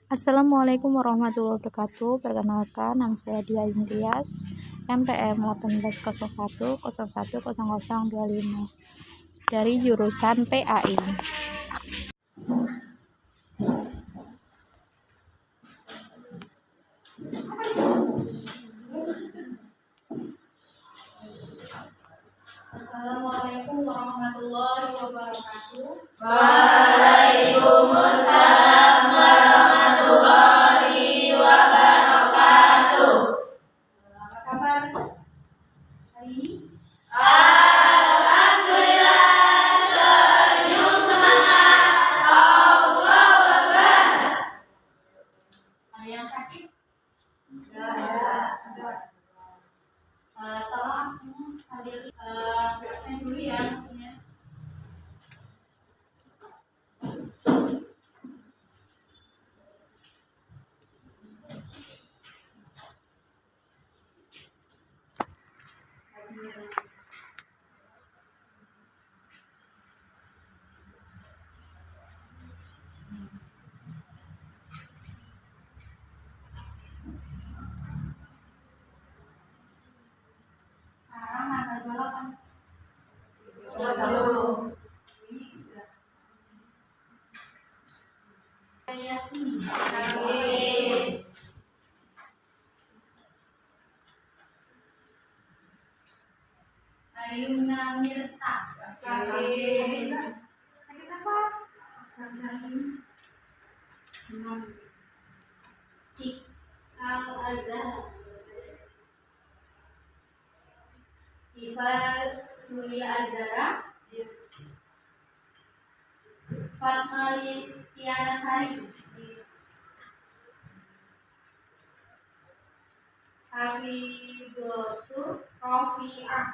Assalamualaikum warahmatullahi wabarakatuh. Perkenalkan, nama saya Dia Imtiaz, MPM 1801010025 dari jurusan PAI. Assalamualaikum warahmatullahi wabarakatuh. Waalaikumsalam warahmatullahi wabarakatuh. Apa kabar hari ini? Alhamdulillah, senyum semangat, Allahu Akbar. Ada yang sakit? Enggak ada. Tolong hadir absen dulu ya. Sekarang tanggal 28. 30. Yasin. Amin. Ayuna Mirta. Amin. Sakit apa? Cik Al-Azhar. Ifar Mulia Azhara. Fatma Listiana Sari. Habibatur Rofiah.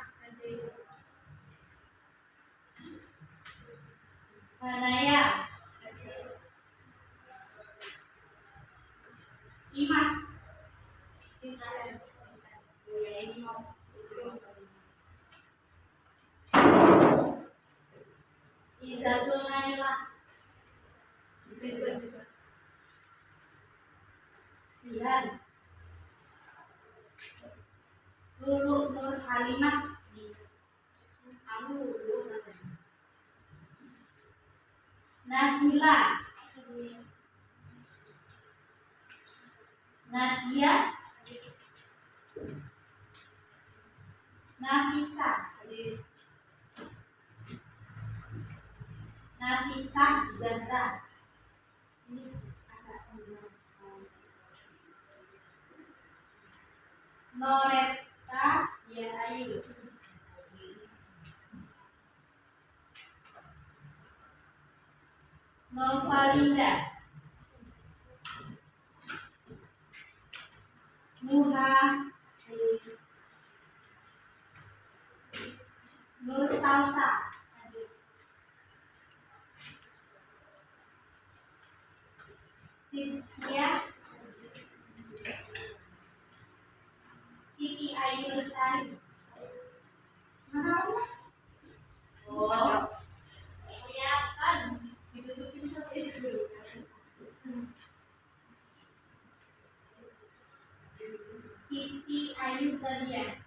Hanaya. Imas. Izatul Naila. Zihan. Lulu Nur Halimah. Nabila. Nadia. Nafisa. Nafisa Zahra. Noreta Ayu. Novalinda. Nuha. Nur Salsa. Cynthia. Siti Ayu Lestari. Oh, kelihatan. Ditutupin saja dulu. Siti Ayu Talia.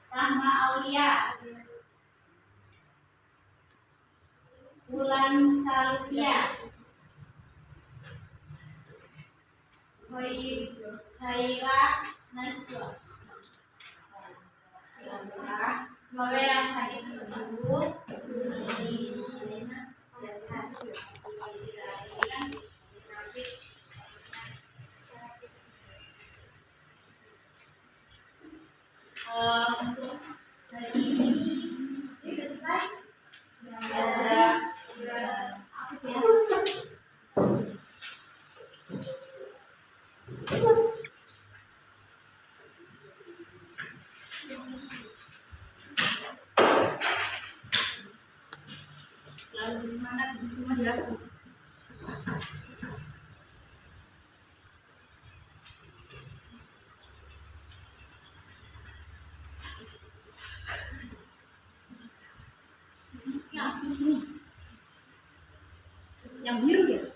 Rahma Aulia. Bulan Salvia. Haira Naswa. Semoga yang sakit sembuh. Untuk hari ini sudah selesai. Apa sih ya? Lalu semangat di semua dihapus. Yang biru ya?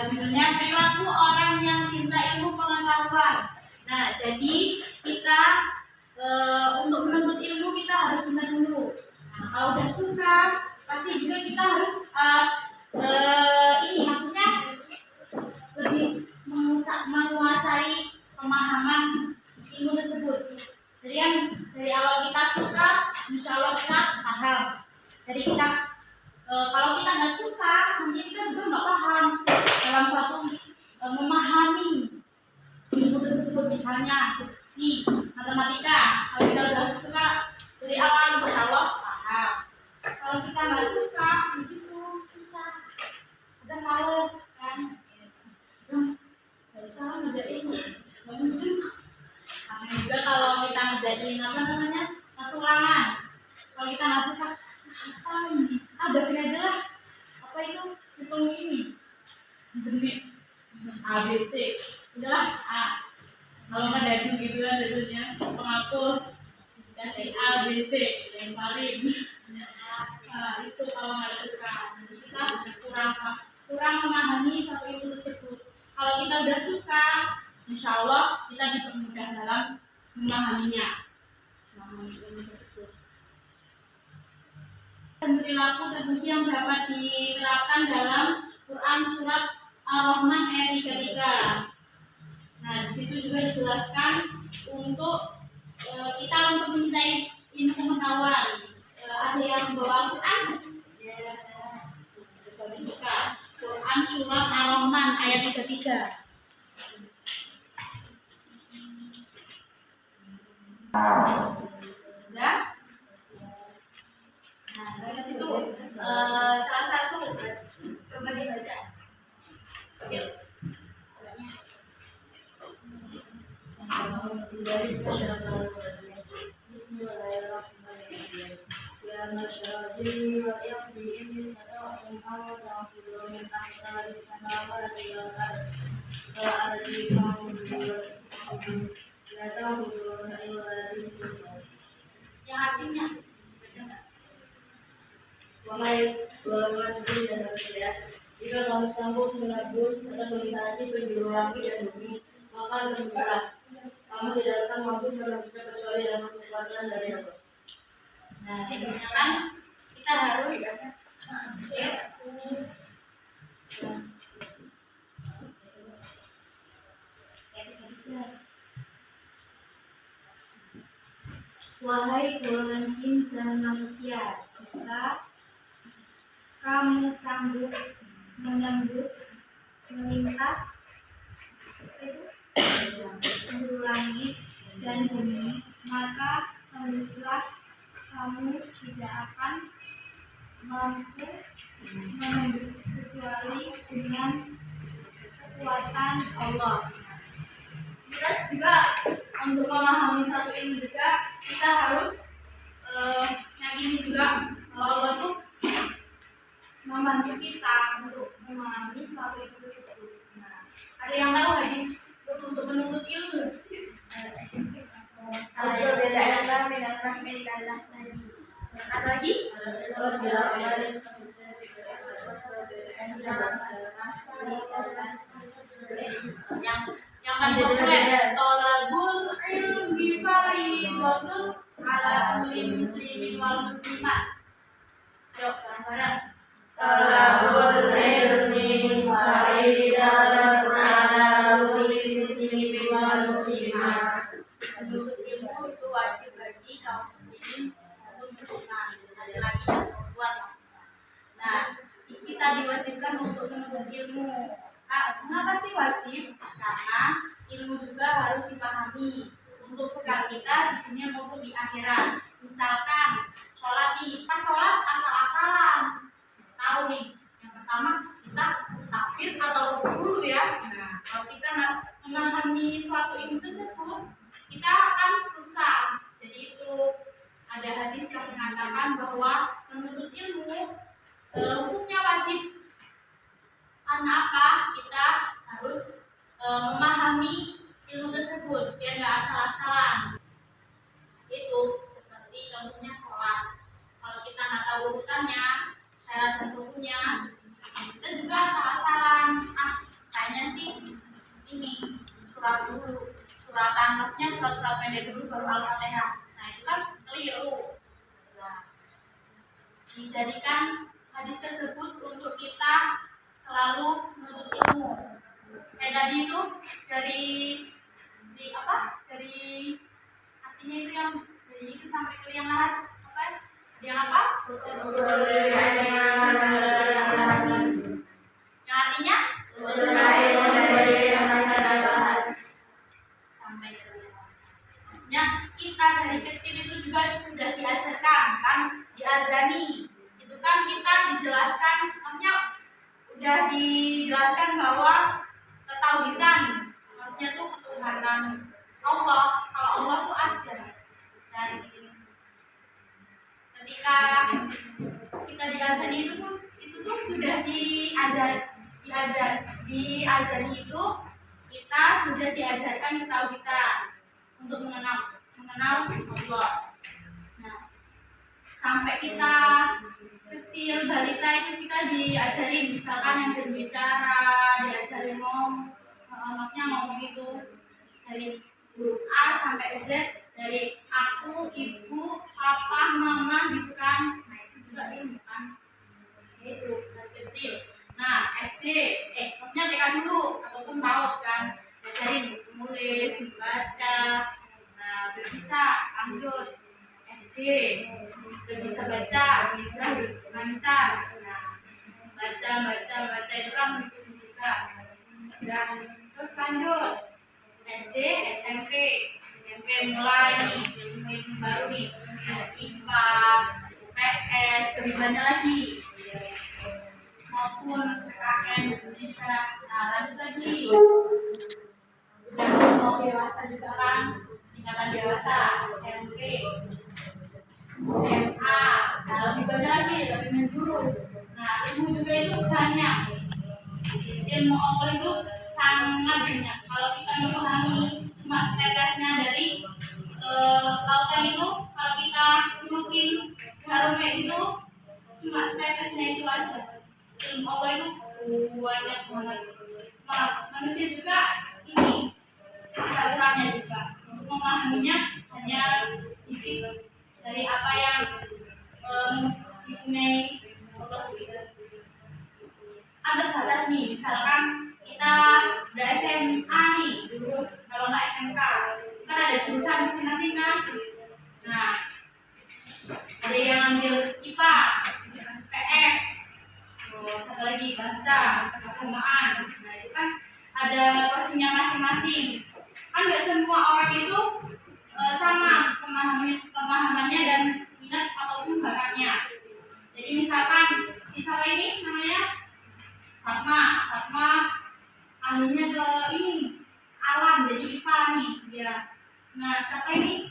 Judulnya perilaku orang yang cinta ilmu pengetahuan. Nah, jadi kita untuk menuntut ilmu kita harus cinta dulu. Nah, kalau udah suka, pasti juga kita harus ini maksudnya lebih menguasai pemahaman ilmu tersebut. Jadi yang dari awal kita suka, insya Allah kita paham. Jadi kita kalau kita nggak suka, nanti kita juga nggak paham dalam suatu memahami ilmu tersebut. Misalnya nih matematika, kalau kita udah suka dari awal insya Allah paham. Kalau kita nggak suka, begitu susah, udah males kan? Nggak usah ngerjain, nggak mungkin. Nah, juga kalau kita ngerjain apa namanya masuk ulangan, kalau kita nggak suka, apa ini? Basic aja lah. Apa itu? Hitung ini. Bentuk A, B, C. Udahlah. Kalau nggak dari gitu kan jadinya penghapus. Kasih A, B, C. Lemparin. Itu kalau nggak suka. Jadi kita kurang memahami satu ilmu tersebut. Kalau kita udah suka, insya Allah kita dipermudah dalam memahaminya. Memahami ilmu tersebut. Perilaku terpuji yang dapat diterapkan dalam Quran surat Ar-Rahman ayat 33. Nah, di situ juga dijelaskan untuk kita untuk mencintai ilmu pengetahuan. Ada yang membawa Quran? Buka Quran surat Ar-Rahman ayat 33. Sudah? Nah, dari situ salah satu coba dibaca. Yuk. Yang artinya Wahai golongan jin dan manusia, jika kamu sanggup menebus atau melintasi penjuru langit dan bumi, maka tembuslah. Kamu tidak akan mampu menembusnya kecuali dengan kekuatan dari Allah. Nah, intinya kan kita harus wahai golongan jin dan manusia, jika kamu sanggup menembus, melintas penjuru langit dan bumi, maka tembuslah. Kamu tidak akan mampu menembus kecuali dengan kekuatan Allah. Kita juga untuk memahami satu ini juga kita harus yakini juga kalau Allah itu membantu kita untuk memahami suatu itu tersebut. Nah, ada yang tahu hadis untuk menuntut ilmu? Ada lagi? Yang paling populer tolabul ilmi fariidatun ala kulli muslimin wal muslimat. Yuk, bareng-bareng. Talabul ilmi faridatun ala kulli muslimin wal muslimat. Menuntut ilmu itu wajib bagi kaum muslimin maupun muslimat, laki-laki dan perempuan. Nah, kita diwajibkan untuk menuntut ilmu. Kenapa sih wajib? Karena ilmu juga harus dipahami untuk bekal kita di dunia maupun di akhirat. Misalkan sholat nih, pas sholat asal-asalan, tahu nih. Yang pertama kita takbir atau rukuk dulu ya. Nah, kalau kita nggak memahami suatu ilmu tersebut, kita akan susah. Jadi itu ada hadis yang mengatakan bahwa menuntut ilmu hukumnya wajib. Karena apa? Kita harus memahami ilmu tersebut biar nggak asal-asalan. Itu seperti contohnya sholat. Kalau kita nggak tahu urutannya, syarat dan rukunnya, kita juga asal-asalan. Kayaknya sih ini surat dulu, surat anaknya surat pendek dulu baru Al-Fatihah. Nah itu kan keliru. Nah, dijadikan hadis tersebut untuk kita selalu menuntut ilmu. Kayak tadi itu dari artinya itu yang dari itu sampai ke yang lahat apa? Yang apa? Yang artinya sampai ke maksudnya kita dari kecil itu juga sudah diajarkan kan, diazani. Itu kan kita dijelaskan, maksudnya udah dijelaskan bahwa ketauhidan, maksudnya tuh ketuhanan Allah. Kalau Allah tuh ada. Dan ketika kita diazani itu tuh sudah diazani itu kita sudah diajarkan ketauhidan untuk mengenal Allah. Nah, sampai kita kecil balita itu kita diajarin, misalkan yang berbicara, diajarin ngomong itu dari huruf A sampai Z, dari aku, ibu, papa, mama gitu kan. Nah itu juga ilmu kan, itu dari kecil. Nah SD, maksudnya TK dulu ataupun PAUD kan, diajarin menulis, membaca. Nah bisa lanjut SD, bisa baca, bisa lancar. Nah baca itu kan juga. Dan terus lanjut SD, SMP mulai nih ilmu baru nih, IPA, PS, lebih banyak lagi, maupun PKN Indonesia. Nah lanjut lagi, udah mau dewasa juga kan, tingkatan dewasa, SMP, SMA. Nah lebih banyak lagi, lebih menjurus. Nah ilmu juga itu banyak, ilmu Allah itu sangat banyak. Kalau kita memahami cuma setetesnya dari lautan itu, kalau kita celupin jarum kayak gitu, cuma setetesnya itu aja. Ilmu Allah itu banyak banget. Nah, manusia juga ini caranya juga untuk memahaminya hanya sedikit dari apa yang dipunyai Allah. Ada batas nih, misalkan kita udah SMA nih, terus kalau nggak SMK kan ada jurusan masing-masing kan. Nah ada yang ambil IPA, PS, satu lagi bahasa, keagamaan. Nah itu kan ada porsinya masing-masing. Kan nggak semua orang itu sama pemahamannya dan minat ataupun bakatnya. Jadi misalkan siswa ini namanya Fatma ahlinya ke ini alam, jadi IPA nih dia. Nah siapa ini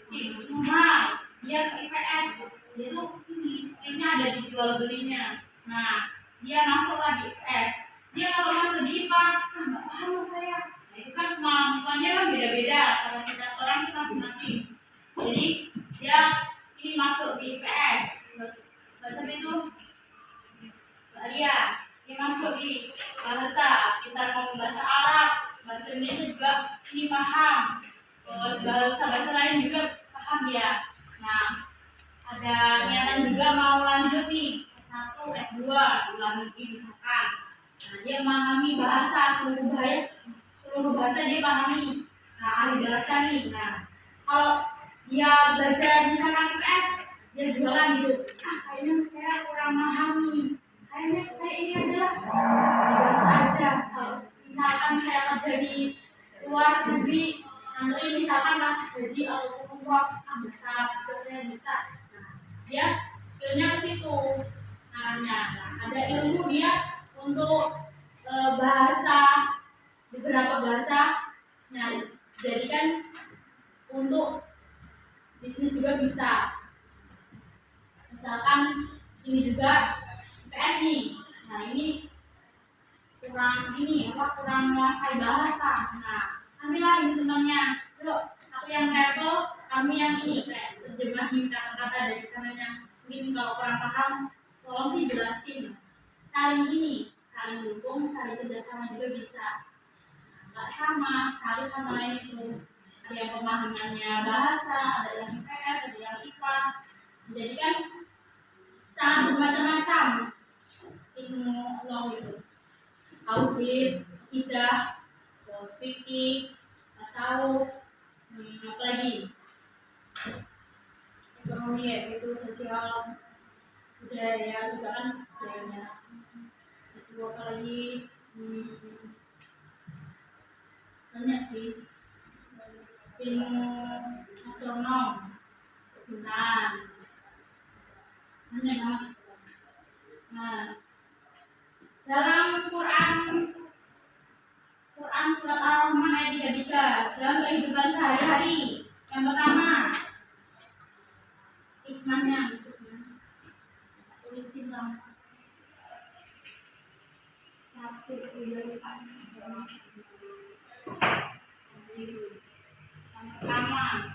si Muhammad, dia ke IPS, dia tuh ini skillnya ada di jual belinya. Nah dia masuklah di IPS, dia kalau masuk di IPA nggak paham saya. Nah itu kan kemampuannya kan beda-beda, karena kita orang kita masing-masing. Jadi dia ini masuk di IPS, terus bahasa itu dia masuk di bahasa, kita ngomong bahasa Arab, bahasa Indonesia juga ini paham, terus bahasa lain juga paham dia. Nah ada niatan juga mau lanjut nih S1, S2 di luar negeri misalkan. Nah dia memahami bahasa, seluruh bahasa dia pahami. Nah ahli bahasa nih. Nah kalau dia belajar misalkan IPS, dia jualan gitu, kayaknya saya kurang memahami, kayaknya saya ini adalah bahasa aja. Kalau misalkan saya kerja di luar negeri, nanti misalkan masih gaji atau umroh, bisa saya bisa. Nah, dia skillnya ke situ. Nah, ada ilmu dia untuk bahasa, beberapa bahasa. Nah, jadi kan untuk bisnis juga bisa. Misalkan ini juga IPS nih. Nah ini kurang menguasai bahasa. Nah ambillah ini temannya. Yuk aku yang level, kamu yang ini kayak terjemahin kata-kata dari kanannya. Mungkin kalau kurang paham, tolong sih jelasin. Saling saling dukung, saling kerjasama juga bisa. Nggak sama, harus sama lain itu. Ada yang pemahamannya bahasa, ada yang IPS, ada yang IPA. Jadi kan sangat bermacam-macam ilmu law itu. Audit, akidah, terus fikih, tasawuf, apa lagi? Ekonomi ya, itu sosial, budaya juga kan budayanya. Itu apa lagi? Banyak sih. Ilmu astronom, kebunan, banyak banget. Nah, dalam Quran surat Ar-Rahman ayat 33 dalam kehidupan sehari-hari yang pertama hikmahnya tulisin dong satu yang pertama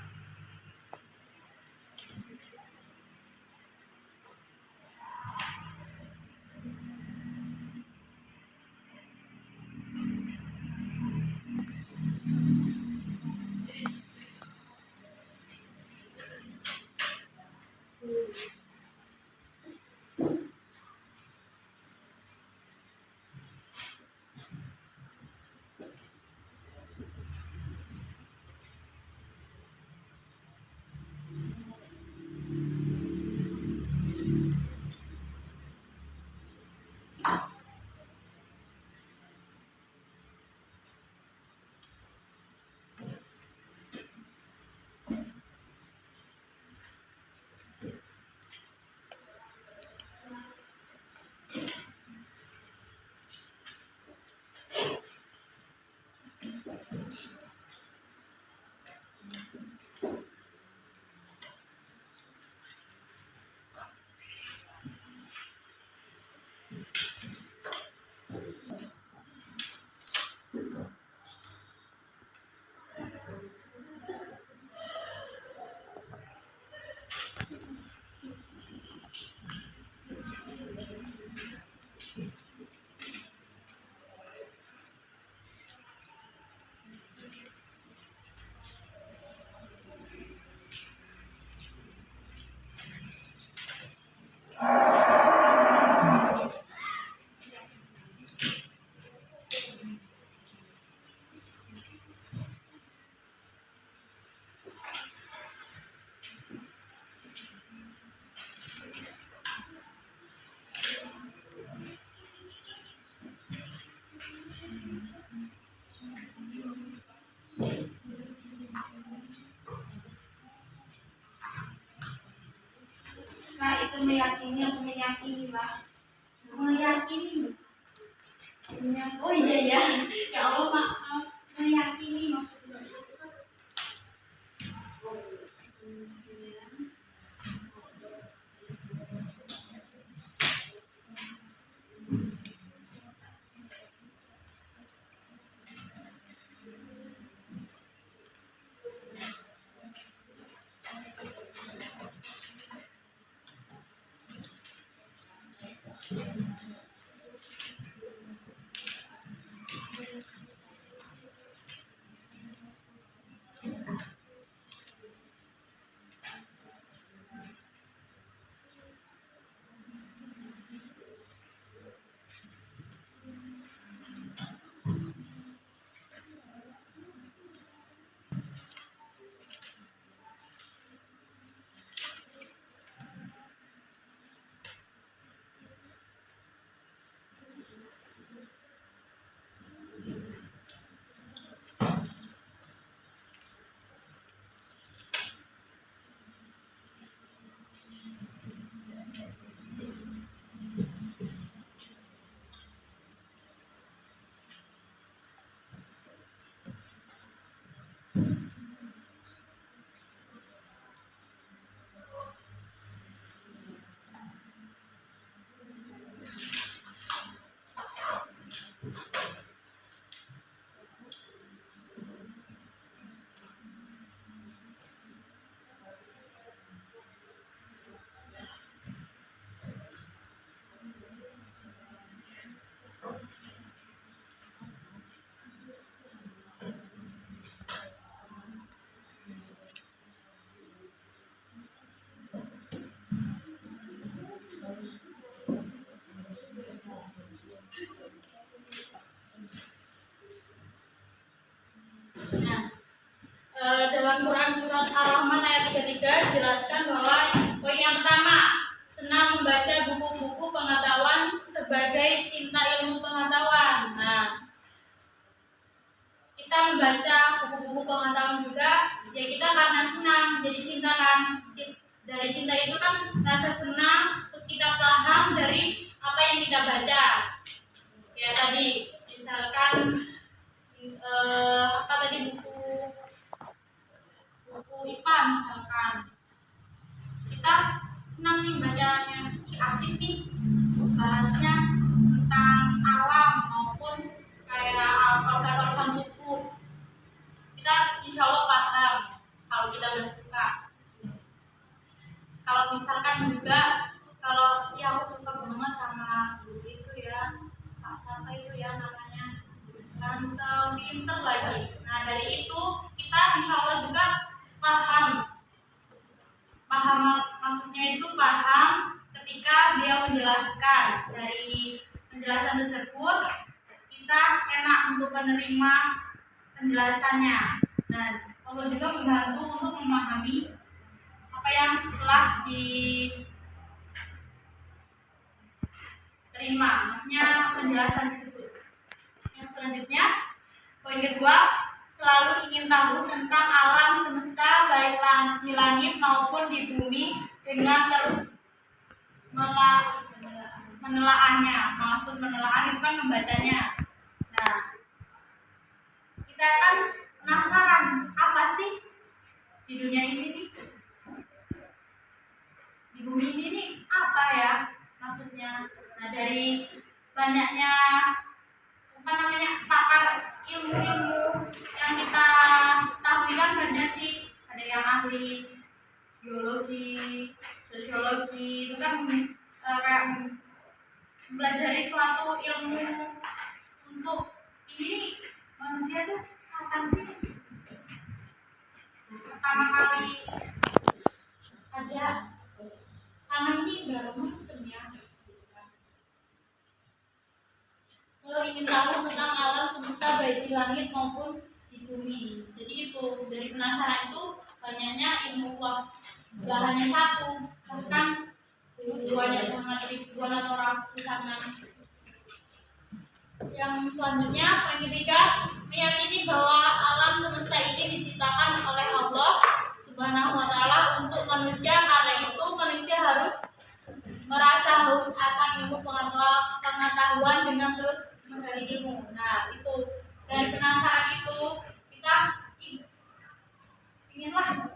Kak itu meyakini atau meyakini Pak? Meyakini. Oh iya ya, ya Allah maaf, meyakini maksudnya. membaca buku-buku pengetahuan juga, ya kita karena senang, jadi cinta kan. Dari cinta itu kan rasa senang, terus kita paham dari apa yang kita baca. Ya tadi misalkan apa tadi buku IPA misalkan, kita senang nih bacanya, asik nih bahasnya tentang alam maupun kayak organ-organ tubuh, kita insya Allah paham kalau kita udah suka. Kalau misalkan juga kalau ya aku suka banget sama buku itu ya, Kak Saka itu ya namanya, ganteng, pinter lagi. Nah dari itu kita insya Allah juga paham maksudnya itu paham ketika dia menjelaskan. Dari penjelasan tersebut kita enak untuk menerima penjelasannya, dan Allah juga membantu untuk memahami apa yang telah diterima, maksudnya penjelasan tersebut. Yang selanjutnya, poin kedua, selalu ingin tahu tentang alam semesta baik di langit maupun di bumi dengan terus menelaahnya. Maksud menelaah itu kan membacanya. Nah, kita kan penasaran apa sih di dunia ini nih, di bumi ini nih apa ya maksudnya. Nah dari banyaknya pakar ilmu-ilmu yang kita tahu kan banyak sih, ada yang ahli biologi, sosiologi, itu kan kayak mempelajari suatu ilmu untuk ini manusia tuh kapan sih pertama kali ada, sama ini berapa macam ya. Kalau ingin tahu tentang alam semesta baik di langit maupun di bumi, jadi itu dari penasaran itu banyaknya ilmu. Gak hanya satu, bahkan banyak banget, ribuan atau ratusan. Yang selanjutnya, poin ketiga, meyakini bahwa alam semesta ini diciptakan oleh Allah Subhanahu wa Ta'ala untuk manusia. Karena itu manusia harus merasa haus akan ilmu pengetahuan dengan terus menggali ilmu. Nah itu dari penasaran itu kita inginlah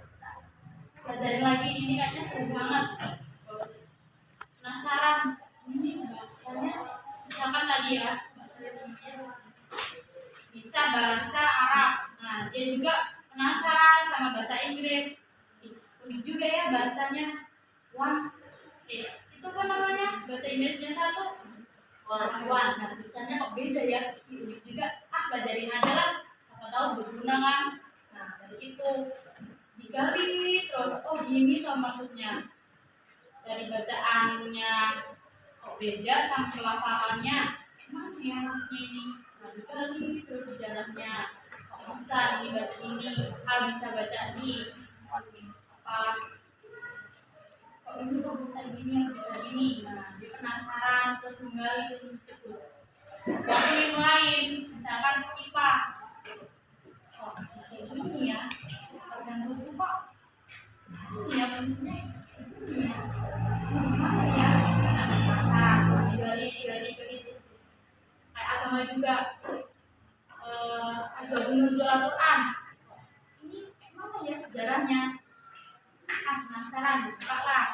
belajar lagi, ini kayaknya seru banget. Terus penasaran ini bahasanya misalkan tadi ya, bisa bahasa Arab. Nah dia juga penasaran sama bahasa Inggris, unik juga ya bahasanya. Wah, itu apa namanya bahasa Inggrisnya satu one. Nah tulisannya kok beda ya, unik juga. Belajarin aja lah, siapa tahu berguna kan. Nah dari itu digali terus, oh gini tuh maksudnya. Dari bacaannya kok beda sama pelafalannya, emang ya maksudnya ini. Nah digali terus sejarahnya, kok bisa ini baca ini, bisa baca ini, apa kok ini kok bisa gini, bisa gini. Nah dia penasaran terus menggali ilmu tersebut. Tapi yang lain, misalkan IPA, kok bisa gini ya, organ tubuh kok ini ya fungsinya ini ya, gimana ya, penasaran terus digali. Kayak agama juga, agama menuju Al-Quran, ini gimana ya sejarahnya. Penasaran, buka lah,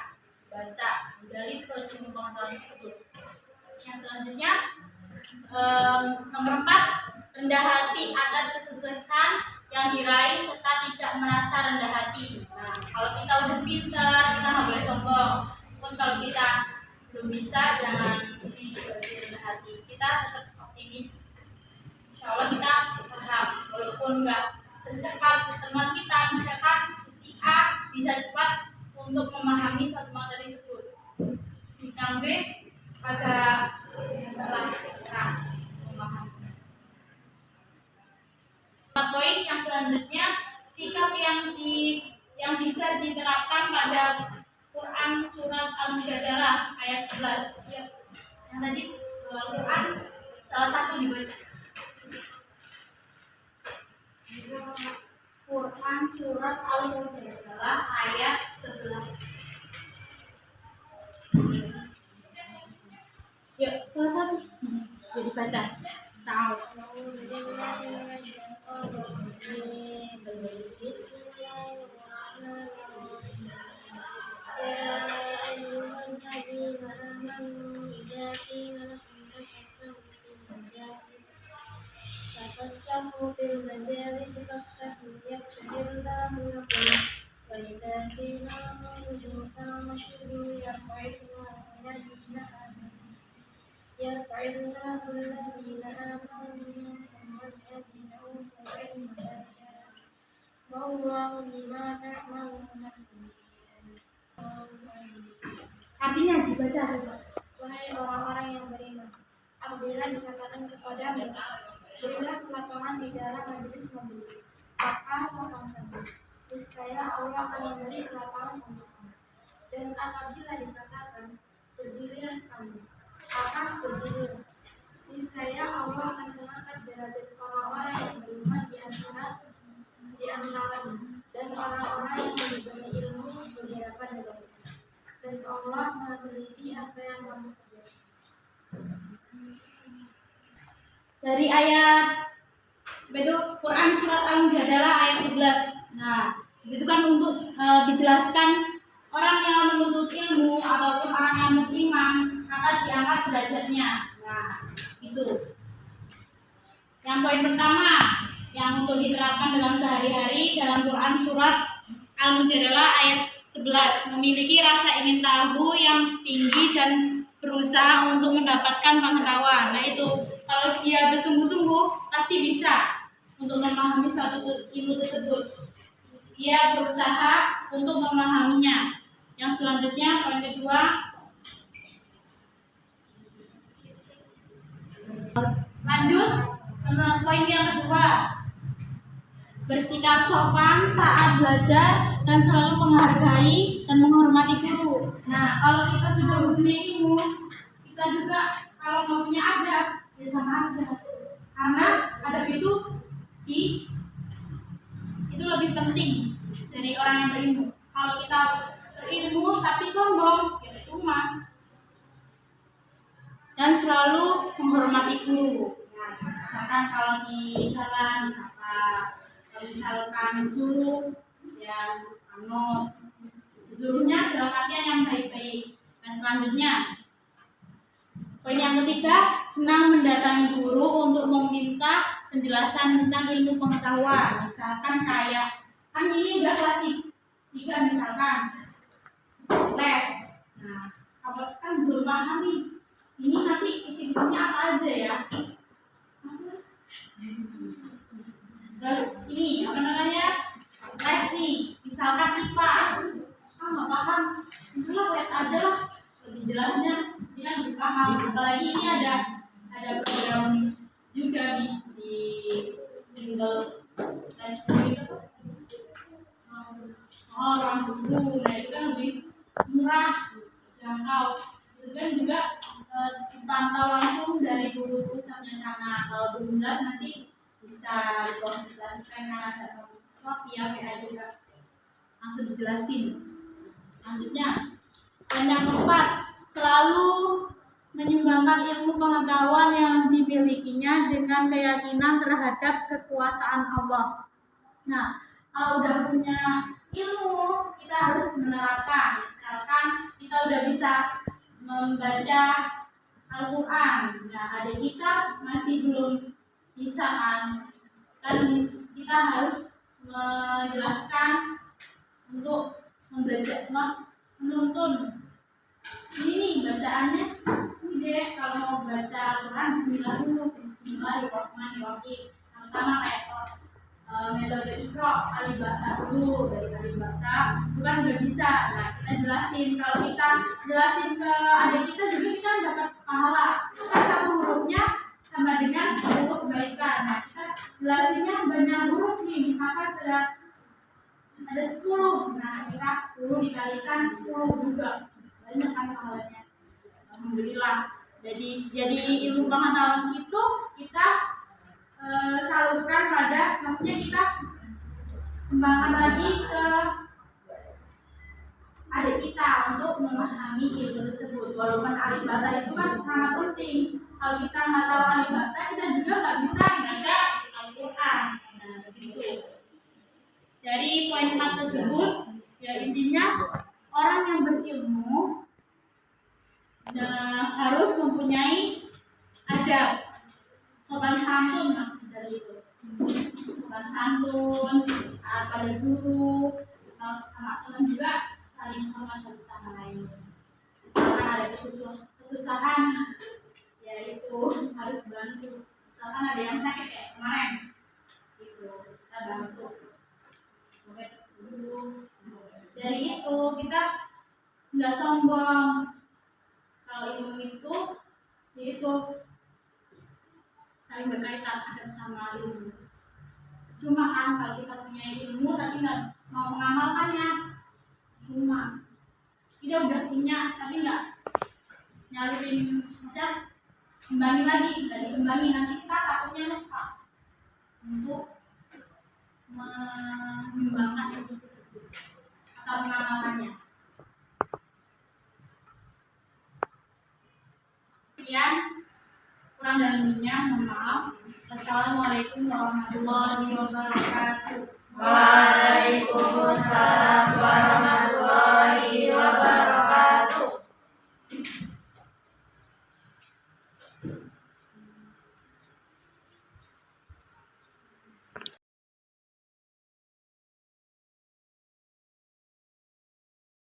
baca, gali terus ilmu pengetahuan tersebut. Yang selanjutnya, nomor 4, rendah hati atas kesuksesan yang diraih serta tidak merasa rendah hati. Nah, kalau kita udah pintar, kita nggak boleh sombong. Pun kalau kita belum bisa, jangan ini juga rendah hati. Kita tetap optimis. Insya Allah kita paham, walaupun nggak secepat teman kita, misalkan si A bisa cepat untuk memahami suatu materi tersebut. Yang B agak telah kita memahami. Poin yang selanjutnya, sikap yang bisa diterapkan pada Quran surat Al-Mujadalah ayat 11. Ya. Yang tadi Al-Quran salah satu dibaca. surat Al-Mujadalah ayat 11. Yuk, salah satu. Jadi baca. Tahu. تفسحوا في المجالس فافسحوا يفسح الله لكم وإذا قيل انشزوا فانشزوا يرفع الله الذين آمنوا منكم والذين أوتوا العلم درجات والله بما تعملون خبير. Artinya dibaca coba. Wahai orang-orang yang beriman, apabila dikatakan kepadamu, berilah kelapangan di dalam majelis-majelis, maka lapangkanlah, niscaya Allah akan memberi kelapangan untukmu. Dan apabila dikatakan, berdirilah kamu, maka berdirilah, niscaya Allah akan mengangkat derajat orang-orang yang beriman di antaranya, dan orang-orang yang diberi ilmu beberapa derajat. Dan Allah meneliti apa yang kamu kerjakan. Dari ayat itu Quran surat Al-Mujadalah ayat 11. Nah, itu kan untuk dijelaskan orang yang menuntut ilmu ataupun orang yang beriman akan diangkat derajatnya. Nah, itu. Yang poin pertama yang untuk diterapkan dalam sehari-hari dalam Quran surat Al-Mujadalah ayat 11, memiliki rasa ingin tahu yang tinggi dan berusaha untuk mendapatkan pengetahuan. Nah itu, kalau dia bersungguh-sungguh pasti bisa untuk memahami suatu ilmu tersebut. Dia berusaha untuk memahaminya. Yang selanjutnya, poin kedua, lanjut poin yang kedua, bersikap sopan saat belajar dan selalu menghargai dan menghormati guru. Nah, kalau kita sudah punya ilmu, kita juga kalau mau punya adab, ya sama aja. Karena adab itu lebih penting dari orang yang berilmu. Kalau kita berilmu tapi sombong, ya cuma. Dan selalu menghormati guru. Nah, misalkan kalau di jalan, misalkan suruh ya suruhnya dalam artian yang baik-baik. Nah selanjutnya poin yang ketiga, senang mendatangi guru untuk meminta penjelasan tentang ilmu pengetahuan. Misalkan kayak kan ini udah kelas 3 misalkan les. Nah kalau kan belum paham nih, ini nanti isi-isinya apa aja ya. Terus ini apa namanya, les nih, misalkan IPA, nggak paham, itulah les aja lah, lebih jelasnya dia lebih paham. Apalagi ini ada program juga di Google Les gitu, orang guru, nah itu kan lebih murah, jangkau. Itu kan juga dipantau langsung dari guru pusatnya sana. Kalau belum jelas nanti bisa dikonsultasikan ada ya WA juga langsung dijelasin. Selanjutnya poin yang keempat, selalu menyumbangkan ilmu pengetahuan yang dimilikinya dengan keyakinan terhadap kekuasaan Allah. Nah, kalau udah punya ilmu, kita harus menerapkan. Misalkan kita udah bisa membaca Al-Quran, nah adik kita masih belum bisa kan kita harus menjelaskan untuk membelajar, menuntun ini nih bacaannya ini deh. Kalau mau baca Al-Quran, bismillah dulu, bismillahirrahmanirrahim. Pertama kayak metode Iqra, alif bata dulu, dari alif bata itu kan udah bisa. Nah kita jelasin, kalau kita jelasin ke adik kita juga kita dapat pahala, kan satu hurufnya sama dengan 10 kebaikan. Nah kita jelasinnya banyak huruf nih, misalkan ada 10, nah kita 10 dikalikan 10 juga banyak kan pahalanya. Alhamdulillah. Jadi ilmu pengetahuan itu kita salurkan pada, maksudnya kita kembangkan lagi ke adik kita untuk memahami ilmu tersebut. Walaupun alifbata itu kan sangat penting. Kalau kita nggak tahu alifbata, kita juga nggak bisa baca Al-Quran. Nah, begitu. Dari poin 4 tersebut, ya intinya orang yang berilmu harus mempunyai adab, sopan santun, maksud dari itu. Sopan santun pada guru, sama teman juga saling hormat satu sama lain. Misalkan ada kesusahan, ya itu harus bantu. Misalkan ada yang sakit kayak kemarin, itu kita bantu. Semoga sembuh. Dari itu kita nggak sombong. Kalau ilmu itu, yaitu saling berkaitan adab sama ilmu. Cuma kan kalau kita punya ilmu tapi nggak mau mengamalkannya, cuma kita udah punya tapi nggak nyalurin, maksudnya kembali lagi, nggak dikembali, nanti kita takutnya lupa untuk mengembangkan ilmu tersebut atau mengamalkannya.